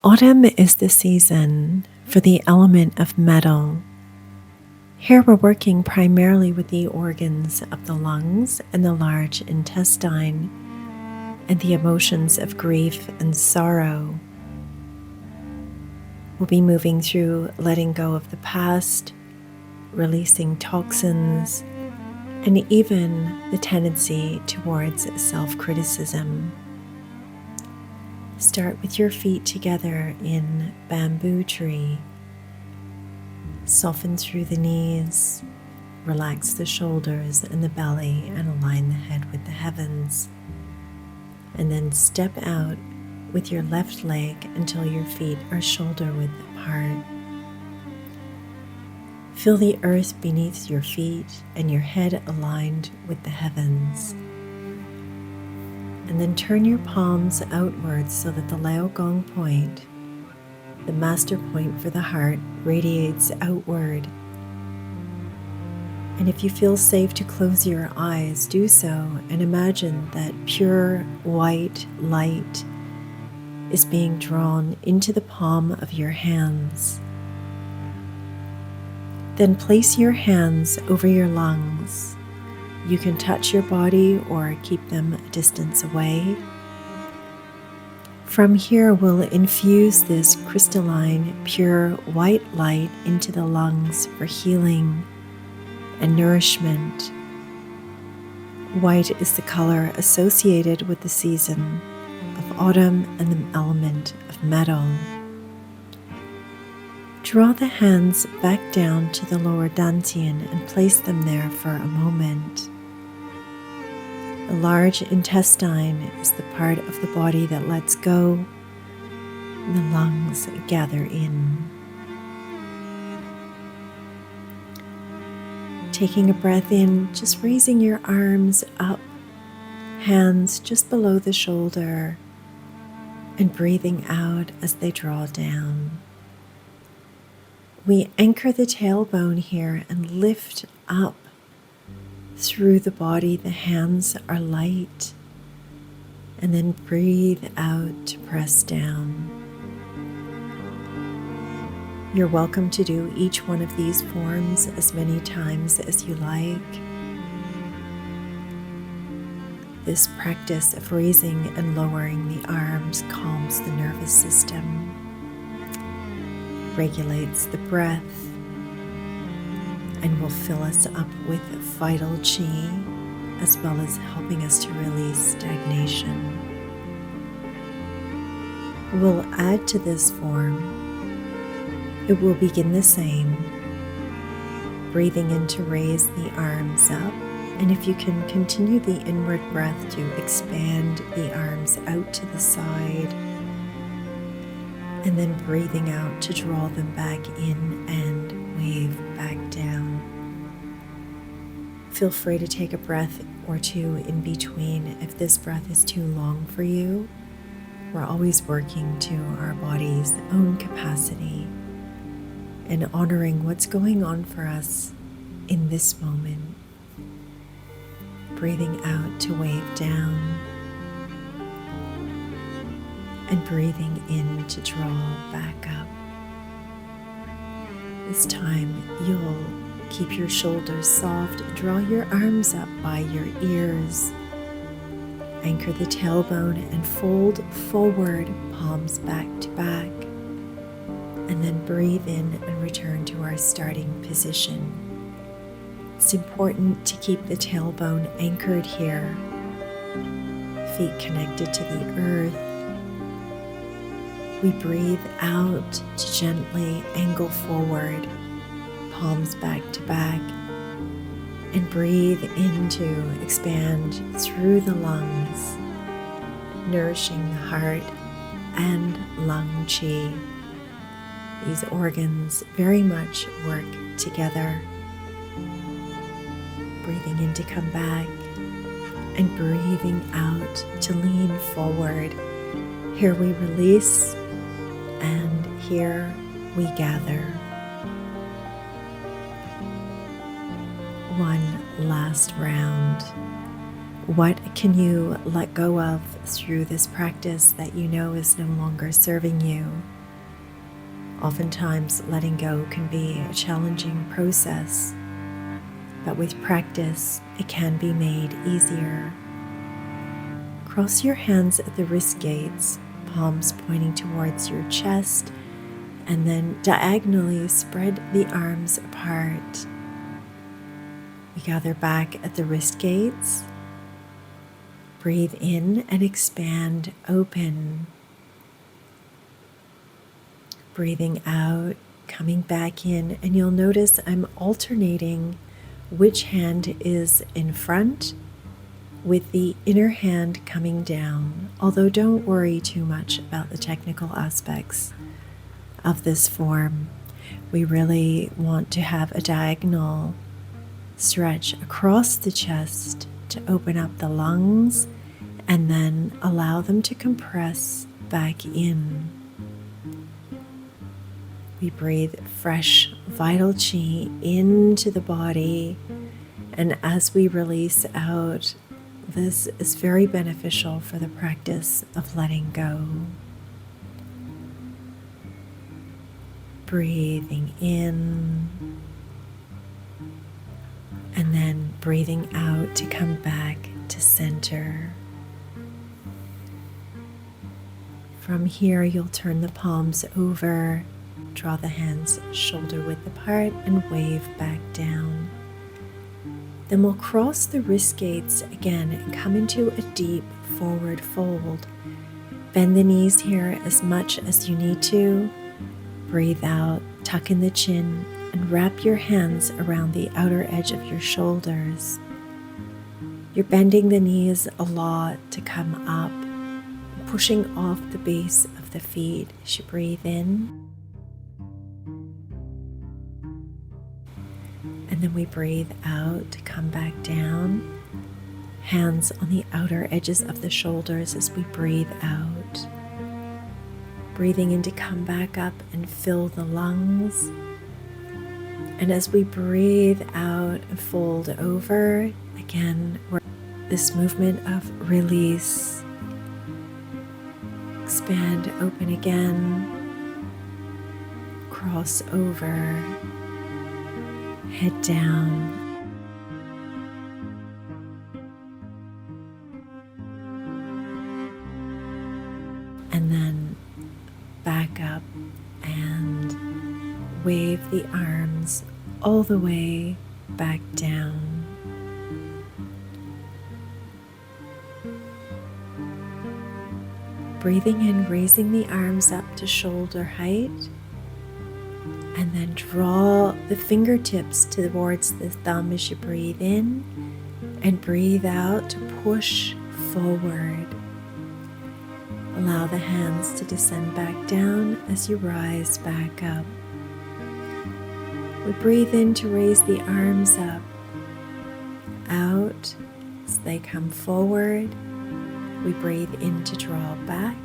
Autumn is the season for the element of metal. Here we're working primarily with the organs of the lungs and the large intestine and the emotions of grief and sorrow. We'll be moving through letting go of the past, releasing toxins, and even the tendency towards self-criticism. Start with your feet together in bamboo tree. Soften through the knees, relax the shoulders and the belly, and align the head with the heavens. And then step out with your left leg until your feet are shoulder width apart. Feel the earth beneath your feet and your head aligned with the heavens. And then turn your palms outwards so that the Laogong point, the master point for the heart, radiates outward. And if you feel safe to close your eyes, do so and imagine that pure white light is being drawn into the palm of your hands. Then place your hands over your lungs. You can touch your body or keep them a distance away. From here, we'll infuse this crystalline, pure white light into the lungs for healing and nourishment. White is the color associated with the season of autumn and the element of metal. Draw the hands back down to the lower dantian and place them there for a moment. The large intestine is the part of the body that lets go, and the lungs gather in. Taking a breath in, just raising your arms up, hands just below the shoulder, and breathing out as they draw down. We anchor the tailbone here and lift up through the body. The hands are light, and then breathe out to press down. You're welcome to do each one of these forms as many times as you like. This practice of raising and lowering the arms calms the nervous system, regulates the breath, and will fill us up with vital chi, as well as helping us to release stagnation. We'll add to this form. It will begin the same, breathing in to raise the arms up, and if you can continue the inward breath to expand the arms out to the side, and then breathing out to draw them back in and wave back down. Feel free to take a breath or two in between if this breath is too long for you. We're always working to our body's own capacity and honoring what's going on for us in this moment. Breathing out to wave down, and breathing in to draw back up. This time you'll keep your shoulders soft, draw your arms up by your ears, anchor the tailbone and fold forward, palms back to back, and then breathe in and return to our starting position. It's important to keep the tailbone anchored here, feet connected to the earth. We breathe out to gently angle forward, palms back to back, and breathe in to expand through the lungs, nourishing the heart and lung chi. These organs very much work together. Breathing in to come back, and breathing out to lean forward. Here we release, and here we gather. One last round. What can you let go of through this practice that you know is no longer serving you? Oftentimes, letting go can be a challenging process, but with practice, it can be made easier. Cross your hands at the wrist gates, palms pointing towards your chest, and then diagonally spread the arms apart. We gather back at the wrist gates. Breathe in and expand, open. Breathing out, coming back in, and you'll notice I'm alternating which hand is in front with the inner hand coming down, although don't worry too much about the technical aspects of this form. We really want to have a diagonal stretch across the chest to open up the lungs and then allow them to compress back in. We breathe fresh, vital chi into the body, and as we release out, this is very beneficial for the practice of letting go. Breathing in, and then breathing out to come back to center. From here, you'll turn the palms over, draw the hands shoulder width apart, and wave back down. Then we'll cross the wrist gates again and come into a deep forward fold. Bend the knees here as much as you need to. Breathe out, tuck in the chin, and wrap your hands around the outer edge of your shoulders. You're bending the knees a lot to come up, pushing off the base of the feet as you breathe in. And then we breathe out to come back down. Hands on the outer edges of the shoulders as we breathe out. Breathing in to come back up and fill the lungs. And as we breathe out and fold over, again, we're this movement of release. Expand, open again. Cross over. Head down. And then back up and wave the arms all the way back down. Breathing in, raising the arms up to shoulder height. And then draw the fingertips towards the thumb as you breathe in, and breathe out to push forward. Allow the hands to descend back down as you rise back up. We breathe in to raise the arms up, out as they come forward. We breathe in to draw back,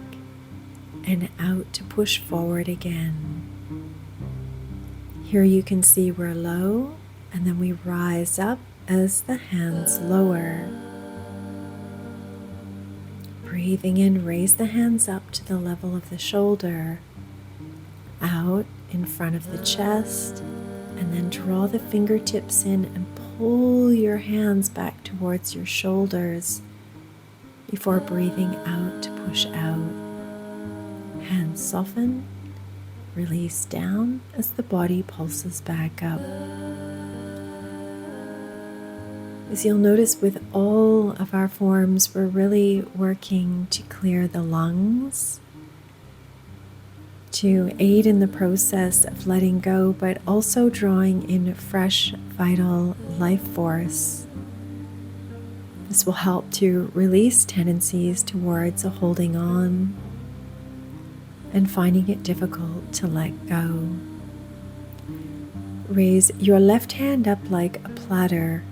and out to push forward again. Here you can see we're low, and then we rise up as the hands lower. Breathing in, raise the hands up to the level of the shoulder, out in front of the chest, and then draw the fingertips in and pull your hands back towards your shoulders before breathing out to push out. Hands soften. Release down as the body pulses back up. As you'll notice with all of our forms, we're really working to clear the lungs, to aid in the process of letting go, but also drawing in fresh, vital life force. This will help to release tendencies towards a holding on and finding it difficult to let go. Raise your left hand up like a platter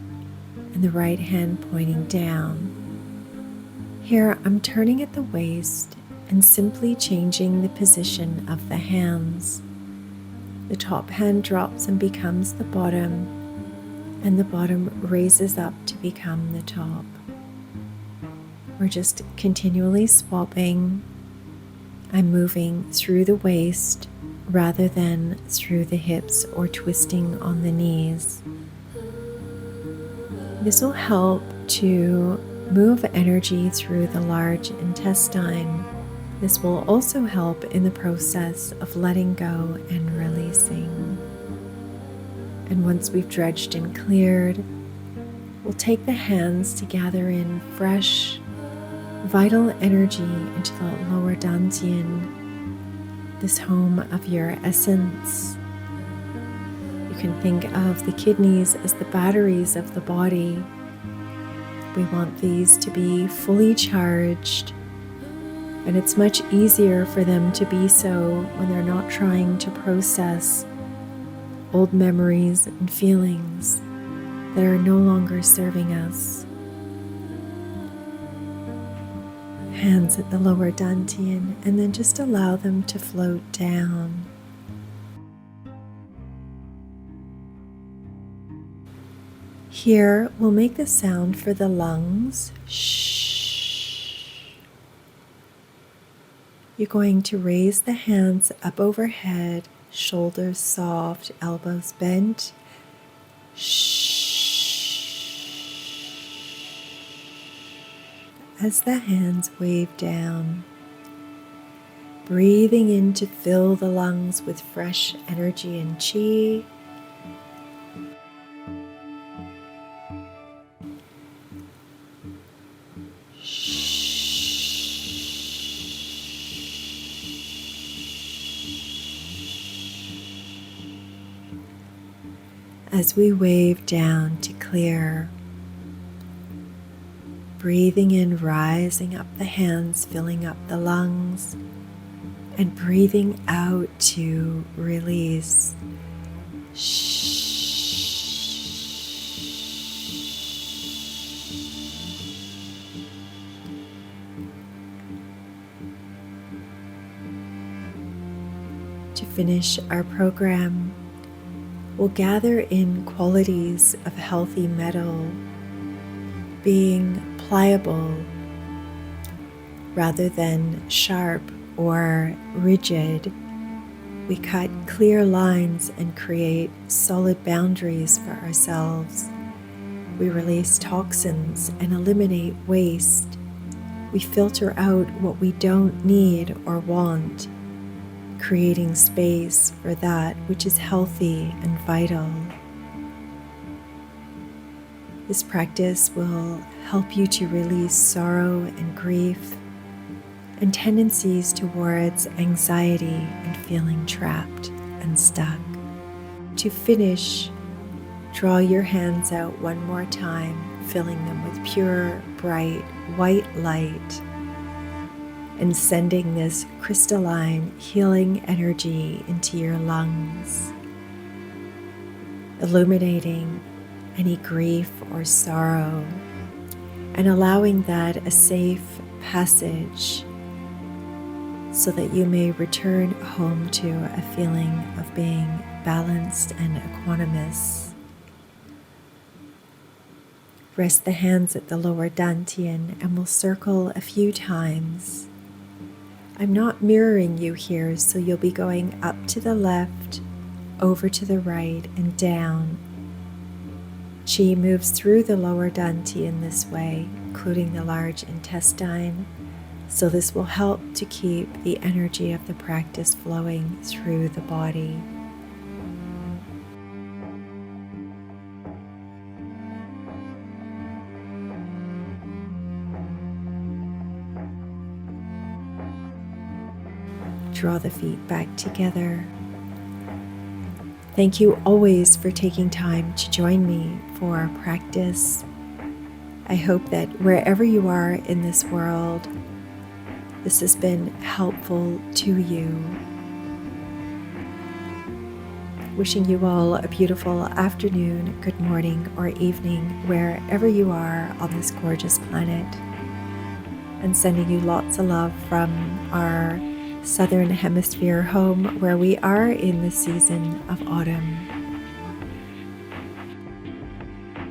and the right hand pointing down. Here I'm turning at the waist and simply changing the position of the hands. The top hand drops and becomes the bottom, and the bottom raises up to become the top. We're just continually swapping. I'm moving through the waist rather than through the hips or twisting on the knees. This will help to move energy through the large intestine. This will also help in the process of letting go and releasing. And once we've dredged and cleared, we'll take the hands to gather in fresh, vital energy into the lower dantian, this home of your essence. You can think of the kidneys as the batteries of the body. We want these to be fully charged, and it's much easier for them to be so when they're not trying to process old memories and feelings that are no longer serving us. Hands at the lower dantian, and then just allow them to float down. Here, we'll make the sound for the lungs. Shh. You're going to raise the hands up overhead, shoulders soft, elbows bent. Shh. As the hands wave down, breathing in to fill the lungs with fresh energy and chi. As we wave down to clear, breathing in, rising up the hands, filling up the lungs, and breathing out to release. To finish our program, we'll gather in qualities of healthy metal, being pliable rather than sharp or rigid. We cut clear lines and create solid boundaries for ourselves. We release toxins and eliminate waste. We filter out what we don't need or want, creating space for that which is healthy and vital. This practice will help you to release sorrow and grief and tendencies towards anxiety and feeling trapped and stuck. To finish, draw your hands out one more time, filling them with pure, bright, white light, and sending this crystalline, healing energy into your lungs, illuminating any grief or sorrow, and allowing that a safe passage so that you may return home to a feeling of being balanced and equanimous. Rest the hands at the lower dantian and we'll circle a few times. I'm not mirroring you here, so you'll be going up to the left, over to the right, and down. Qi moves through the lower dantian this way, including the large intestine, so this will help to keep the energy of the practice flowing through the body. Draw the feet back together. Thank you always for taking time to join me for our practice. I hope that wherever you are in this world, this has been helpful to you. Wishing you all a beautiful afternoon, good morning, or evening, wherever you are on this gorgeous planet. And sending you lots of love from our Southern Hemisphere home, where we are in the season of autumn.